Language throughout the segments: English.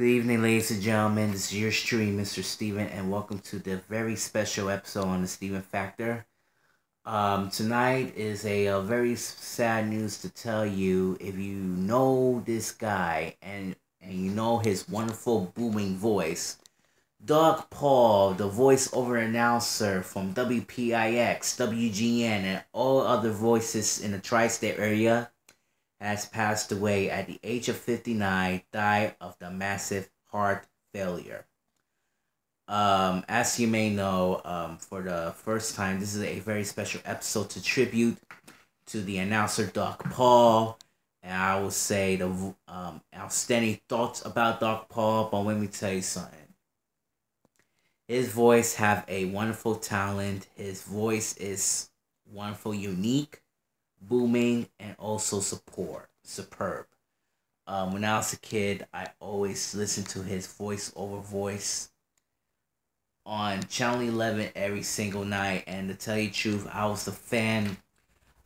Good evening, ladies and gentlemen. This is your stream, Mr. Steven, and welcome to the very special episode on the Steven Factor. Tonight is a very sad news to tell you. If you know this guy and you know his wonderful booming voice, Doug Paul, the voiceover announcer from WPIX, WGN, and all other voices in the tri-state area, has passed away at the age of 59, died of the massive heart failure. As you may know, for the first time, this is a very special episode to tribute to the announcer Doug Paul. And I will say the outstanding thoughts about Doug Paul, but let me tell you something. His voice have a wonderful talent. His voice is wonderful, unique, booming, and also superb. When I was a kid, I always listened to his voice on Channel 11 every single night. And to tell you the truth, I was a fan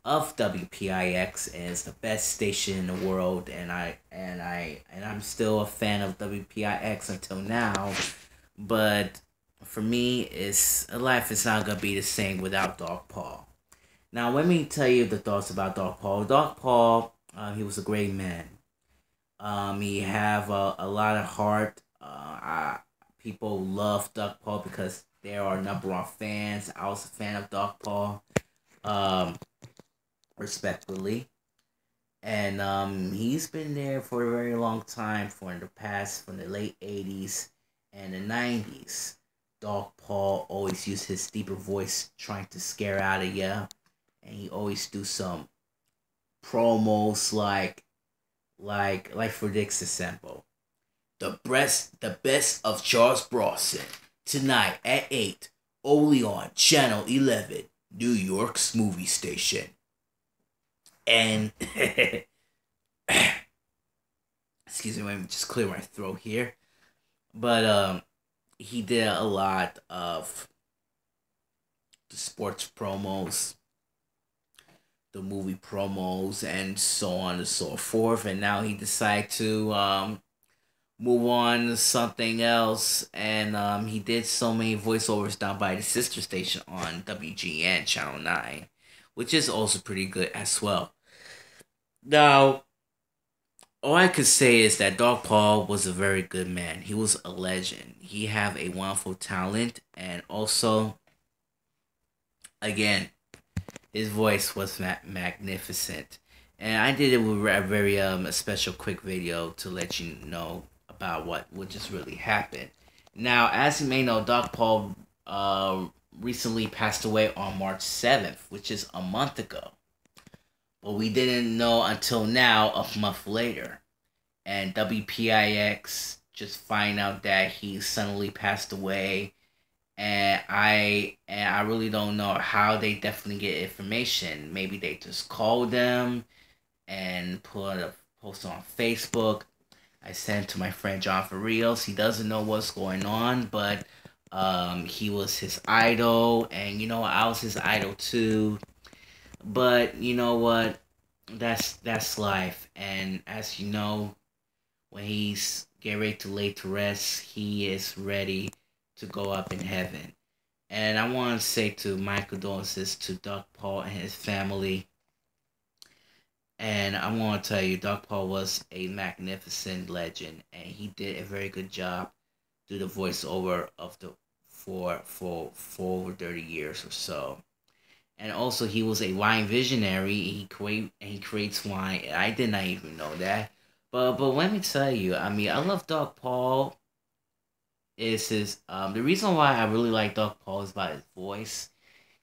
of WPIX, and it's the best station in the world. And I'm still a fan of WPIX until now. But for me, life is not gonna be the same without Doug Paul. Now, let me tell you the thoughts about Doug Paul. Doug Paul, he was a great man. He have a lot of heart. People love Doug Paul because they are number one fans. I was a fan of Doug Paul, respectfully. And he's been there for a very long time, from the late 80s and the 90s. Doug Paul always used his deeper voice trying to scare out of you. And he always do some promos like for this example. The best of Charles Bronson tonight at 8, only on Channel 11, New York's movie station. And excuse me, let me just clear my throat here. But he did a lot of the sports promos, the movie promos, and so on and so forth. And now he decided to move on to something else. And he did so many voiceovers down by the sister station on WGN Channel 9, which is also pretty good as well. Now, all I could say is that Doug Paul was a very good man. He was a legend. He have a wonderful talent, and also, again, his voice was magnificent. And I did it with a very special quick video to let you know about what just really happened. Now, as you may know, Doug Paul recently passed away on March 7th, which is a month ago. But we didn't know until now, a month later. And WPIX just find out that he suddenly passed away. And I really don't know how they definitely get information. Maybe they just called them and put a post on Facebook. I sent it to my friend John Farios. He doesn't know what's going on, but he was his idol, and I was his idol too. But you know what? That's life. And as you know, when he's getting ready to lay to rest, he is ready to go up in heaven. And I want to say to my condolences to Doug Paul and his family. And I want to tell you, Doug Paul was a magnificent legend, and he did a very good job through the voiceover of for over 30 years or so. And also, he was a wine visionary. He creates wine. I did not even know that. But let me tell you, I love Doug Paul. Is his the reason why I really like Doug Paul is about his voice.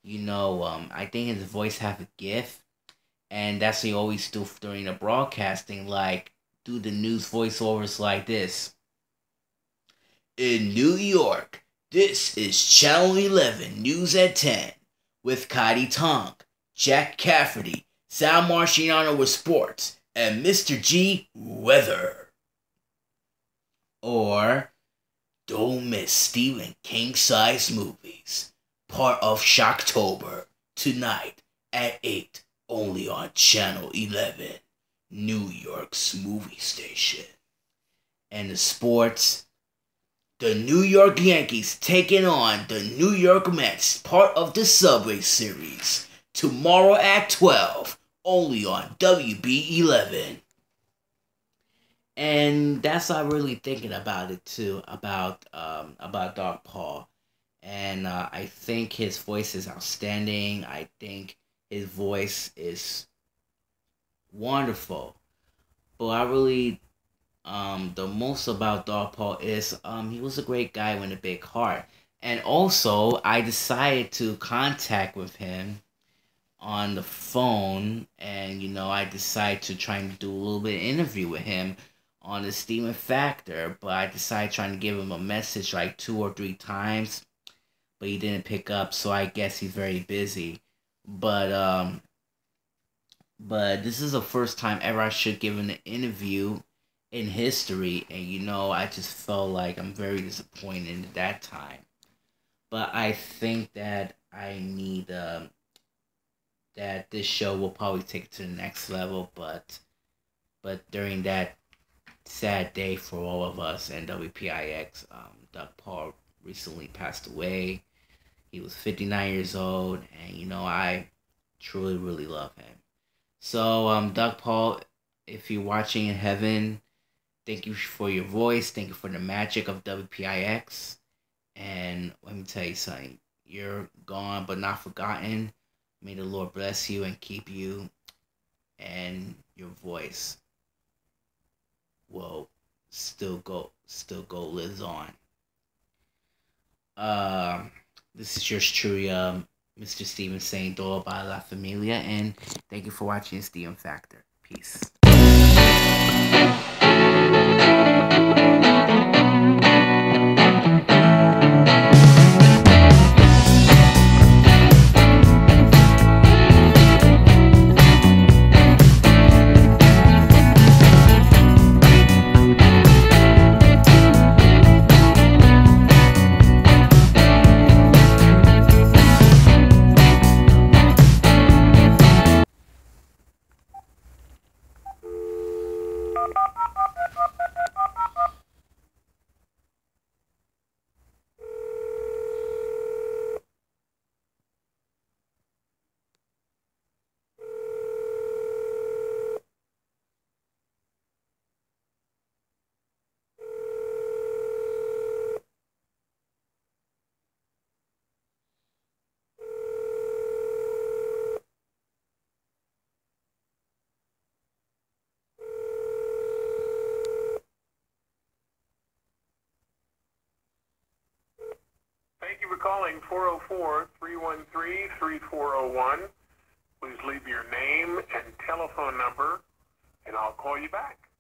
I think his voice have a gift, and that's what he always do during the broadcasting, like do the news voiceovers like this. In New York, this is Channel 11 News at 10 with Cody Tong, Jack Cafferty, Sal Marciano with sports, and Mr. G weather. Or don't miss Stephen King Size Movies, part of Shocktober, tonight at 8, only on Channel 11, New York's movie station. And the sports, the New York Yankees taking on the New York Mets, part of the Subway Series, tomorrow at 12, only on WB11. And that's what I'm really thinking about it too, about Doc Paul. And I think his voice is outstanding. I think his voice is wonderful. But I really the most about Dog Paul is he was a great guy with a big heart. And also I decided to contact with him on the phone, and I decided to try and do a little bit of interview with him on the Steven Factor, but I decided trying to give him a message like 2 or 3 times, but he didn't pick up, so I guess he's very busy. But this is the first time ever I should give him an interview in history, and I just felt like I'm very disappointed at that time. But I think that I need that this show will probably take it to the next level, but during that sad day for all of us and WPIX, Doug Paul recently passed away. He was 59 years old, and I truly really love him. So Doug Paul, if you're watching in heaven, thank you for your voice. Thank you for the magic of WPIX. And let me tell you something. You're gone but not forgotten. May the Lord bless you and keep you. And your voice will still go lives on. This is yours truly, Mr. Steven saying Dora by La Familia. And thank you for watching Steven Factor. Peace. Thank you for calling 404-313-3401. Please leave your name and telephone number, and I'll call you back.